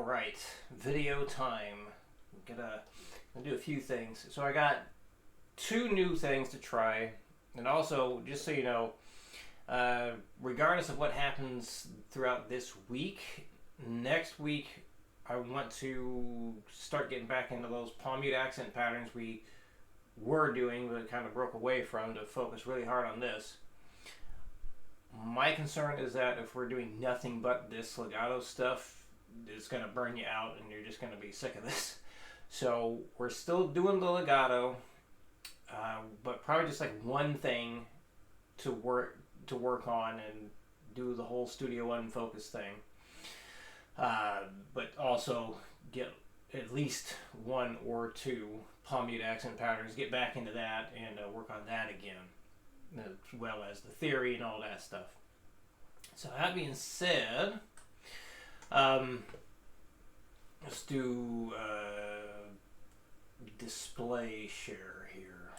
right, video time. Gonna do a few things. So I got two new things to try, and also just so you know, regardless of what happens throughout this week, next week I want to start getting back into those palm mute accent patterns we were doing, but kind of broke away from to focus really hard on this. My concern is that if we're doing nothing but this legato stuff, it's going to burn you out and you're just going to be sick of this. So we're still doing the legato, but probably just like one thing to work on and do the whole Studio One focus thing. But also get at least one or two palm mute accent patterns, get back into that and work on that again, as well as the theory and all that stuff. So that being said, let's do display share here.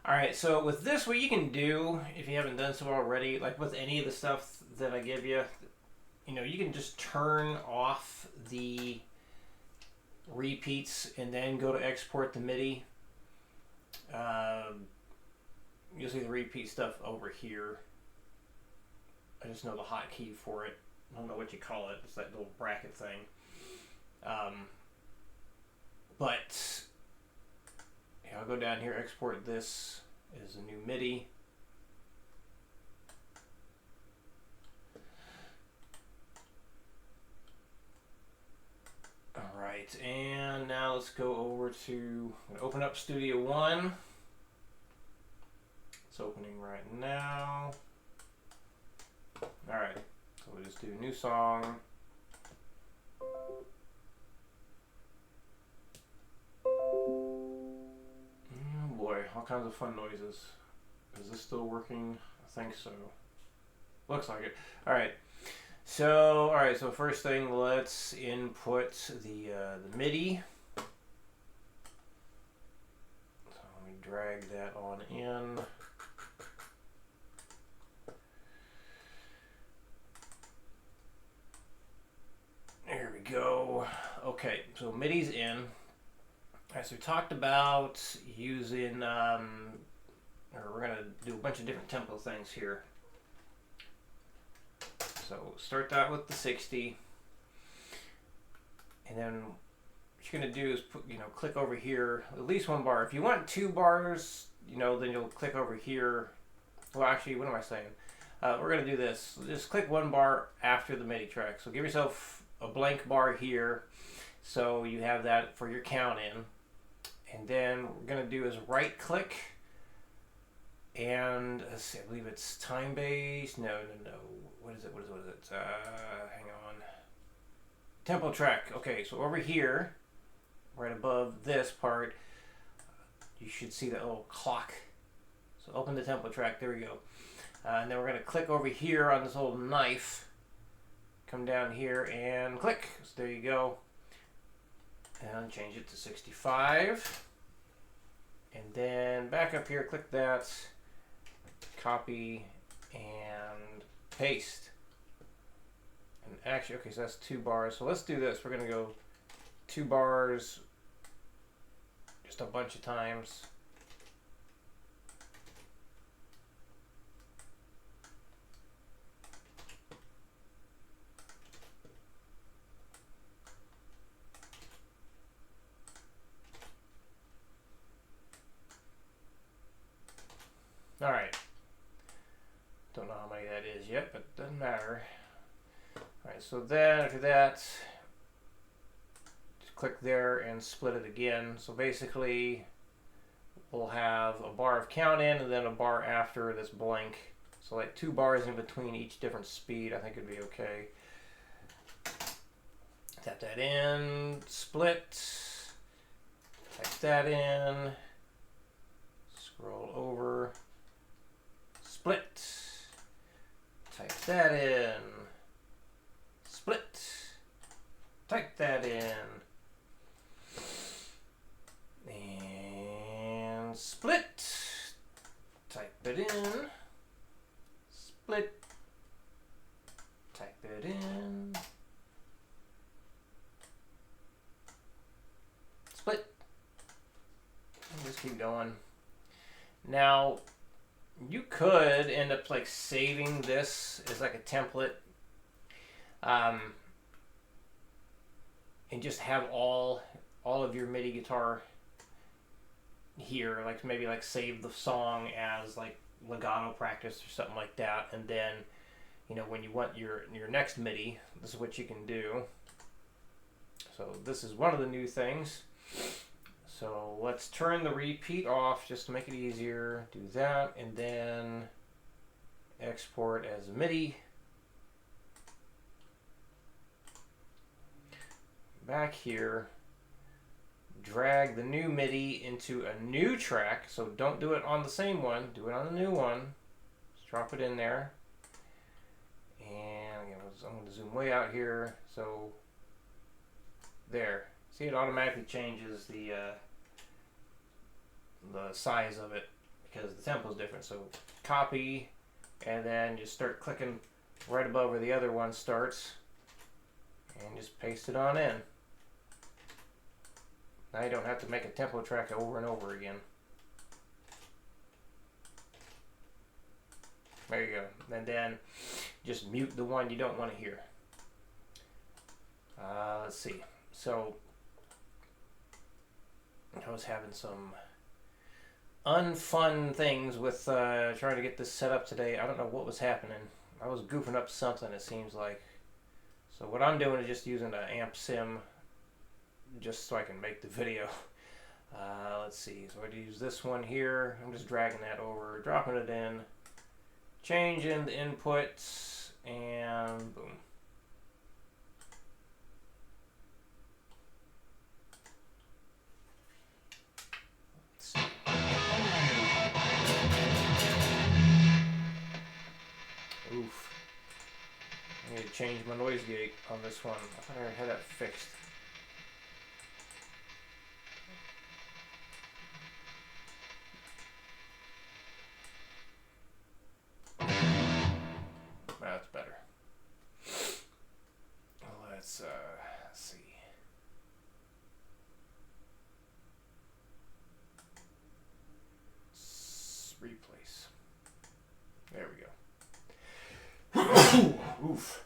Alright, so with this, what you can do, if you haven't done so already, like with any of the stuff that I give you, you can just turn off the repeats and then go to export the MIDI. You'll see the repeat stuff over here. I just know the hotkey for it. I don't know what you call it. It's that little bracket thing. But yeah, I'll go down here, export this as a new MIDI. Alright, and now let's go over to open up Studio One. It's opening right now. Alright, so we'll just do a new song. Oh boy, all kinds of fun noises. Is this still working? I think so. Looks like it. Alright. So first thing, let's input the MIDI. So let me drag that on in. There we go. Okay, so MIDI's in. Alright, so we talked about using, or we're going to do a bunch of different tempo things here. So start that with the 60, and then what you're going to do is put, click over here, at least one bar. If you want 2 bars, then you'll click over here. Well, actually, what am I saying? We're going to do this. Just click 1 bar after the MIDI track. So give yourself a blank bar here, so you have that for your count in. And then what we're going to do is right click, and let's see, I believe it's time based. No. What is it? Hang on. Tempo track. Okay, so over here, right above this part, you should see that little clock. So open the tempo track. There we go. And then we're going to click over here on this little knife. Come down here and click. So there you go. And change it to 65. And then back up here, click that. Copy and paste. And actually, okay, so that's 2 bars. So let's do this. We're going to go 2 bars just a bunch of times. All right. Don't know how many that is yet, but doesn't matter. All right, so then after that, just click there and split it again. So basically, we'll have a bar of count in and then a bar after this blank. So like 2 bars in between each different speed, I think it'd be okay. Tap that in, split, type that in, scroll over, split, type that in, split, type that in, and split, type it in, split, type it in, keep going. Now, you could end up like saving this as like a template, and just have all of your MIDI guitar here, like maybe like save the song as like legato practice or something like that, and then when you want your next MIDI, this is what you can do. So this is one of the new things. So let's turn the repeat off just to make it easier. Do that, and then export as a MIDI. Back here, drag the new MIDI into a new track. So don't do it on the same one, do it on the new one. Just drop it in there. And I'm going to zoom way out here. So there. See, it automatically changes the size of it because the tempo is different. So copy, and then just start clicking right above where the other one starts, and just paste it on in. Now you don't have to make a tempo track over and over again. There you go. And then just mute the one you don't want to hear. Let's see. So I was having some unfun things with trying to get this set up today. I don't know what was happening. I was goofing up something, it seems like. So what I'm doing is just using the amp sim just so I can make the video. Let's see. So I use this one here. I'm just dragging that over, dropping it in, changing the inputs, and boom. Oof. I need to change my noise gate on this one. I thought I had that fixed. That's better. Let's see. Replace. There we go. Oof.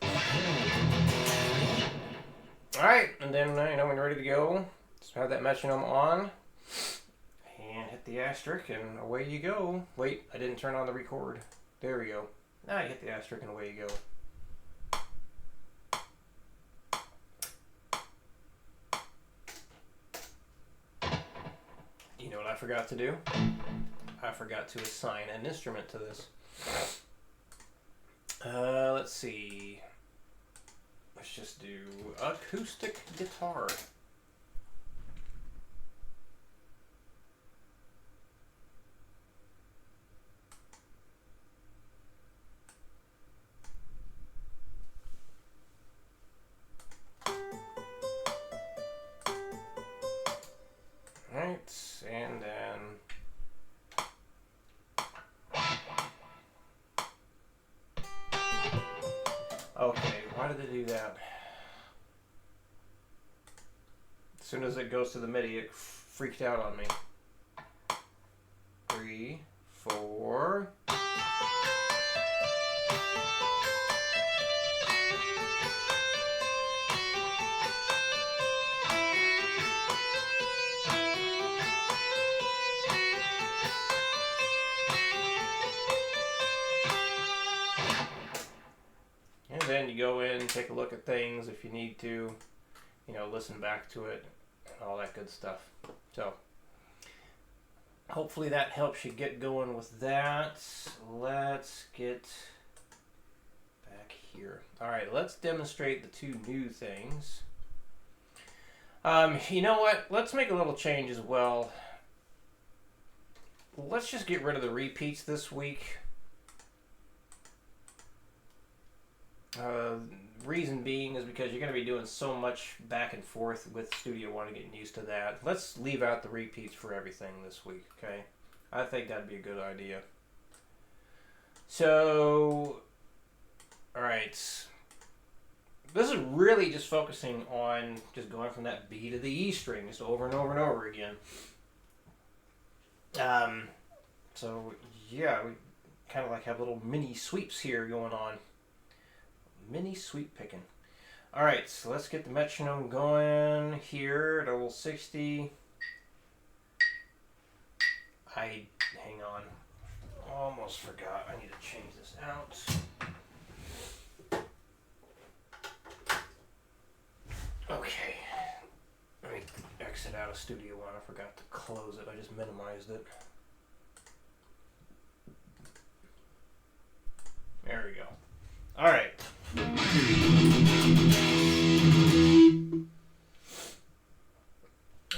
Alright, and then when you're ready to go, just have that metronome on and hit the asterisk, and away you go. Wait, I didn't turn on the record. There we go. Now you hit the asterisk and away you go. You know what I forgot to do? I forgot to assign an instrument to this. Let's see. Let's just do acoustic guitar. Right, and then okay, why did they do that? As soon as it goes to the MIDI, it freaked out on me. 3, 4. And then you go in, take a look at things if you need to, listen back to it and all that good stuff. So hopefully that helps you get going with that. Let's get back here. All right, let's demonstrate the two new things. You know what? Let's make a little change as well. Let's just get rid of the repeats this week. Reason being is because you're going to be doing so much back and forth with Studio One and getting used to that. Let's leave out the repeats for everything this week, okay? I think that'd be a good idea. So, alright. This is really just focusing on just going from that B to the E string just over and over and over again. So yeah, we kind of like have little mini sweeps here going on. Mini sweep picking. All right, so let's get the metronome going here at old 60. Hang on. Almost forgot. I need to change this out. Okay. Let me exit out of Studio One. I forgot to close it. I just minimized it. There we go. All right.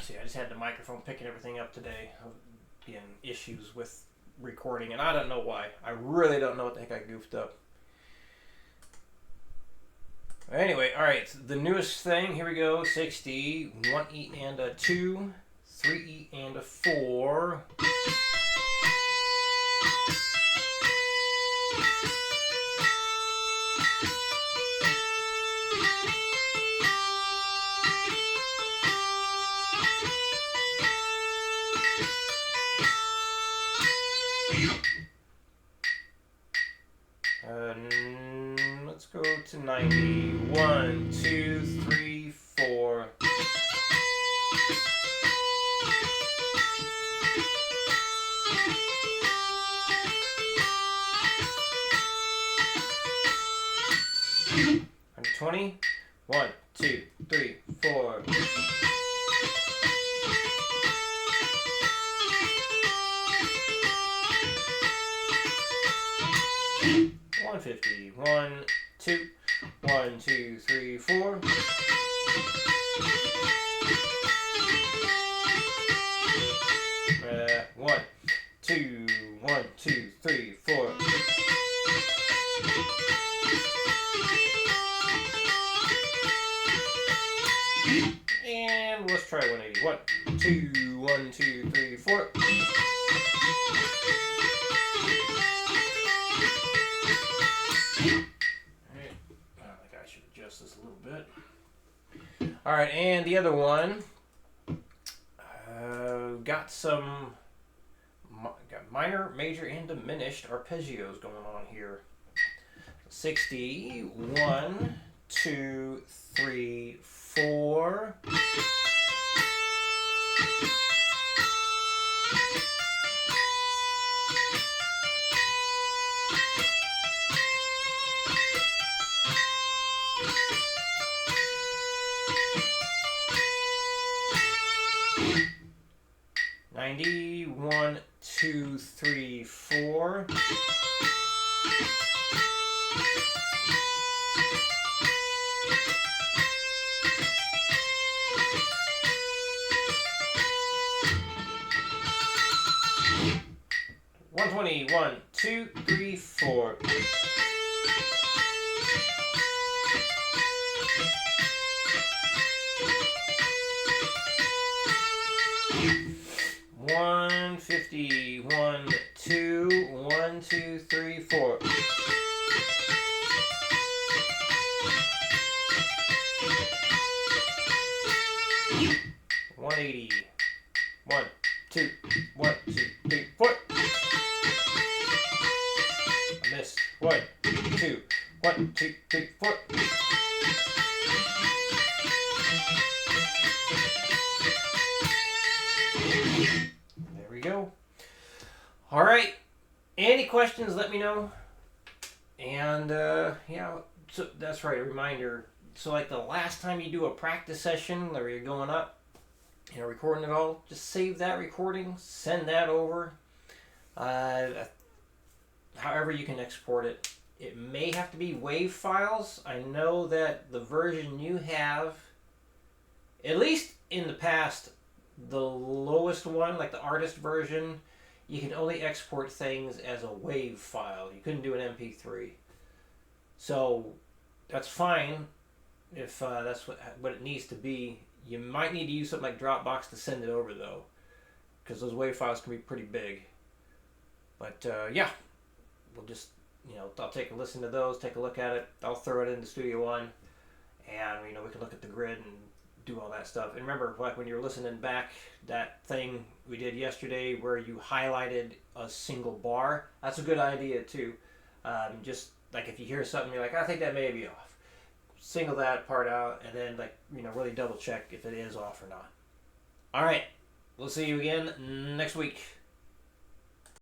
See, I just had the microphone picking everything up today. Getting issues with recording, and I don't know why. I really don't know what the heck I goofed up. Anyway, all right. The newest thing. Here we go. 60. 1 E and a 2. 3 E and a 4. Let's go to 90. 1, 2, 3, 4. Under 20. 1, 2, 3, 4. 150. 1, 2. 1, 2, 3, 4. One, two, 1, 2, 3, 4. And let's try 180. 1, 2, 1, 2, 3, 4. This a little bit. All right, and the other one got some minor, major, and diminished arpeggios going on here. 60. 1, 2, 3, 4. Ninety. 1, 2, 3, 4. One 20. 1, 2, 3, 4. One 50. 1, 2. 1, 2, 3, 4. 180. 1, 2. 1, 2, 3, 4. I missed. 1, 2. 1, 2, 3, 4. There we go. All right. Any questions, let me know. And yeah, so that's right, a reminder. So like the last time you do a practice session where you're going up, you know, recording it all, just save that recording, send that over. However you can export it. It may have to be WAV files. I know that the version you have, at least in the past, the lowest one, like the artist version, you can only export things as a WAV file. You couldn't do an MP3. So that's fine if that's what it needs to be. You might need to use something like Dropbox to send it over, though, because those WAV files can be pretty big. But yeah, we'll just, you know, I'll take a listen to those, take a look at it. I'll throw it into Studio One, and, you know, we can look at the grid and do all that stuff. And remember, like when you're listening back, that thing we did yesterday where you highlighted a single bar, that's a good idea too. Just like if you hear something, you're like, I think that may be off. Single that part out, and then really double check if it is off or not. All right, we'll see you again next week.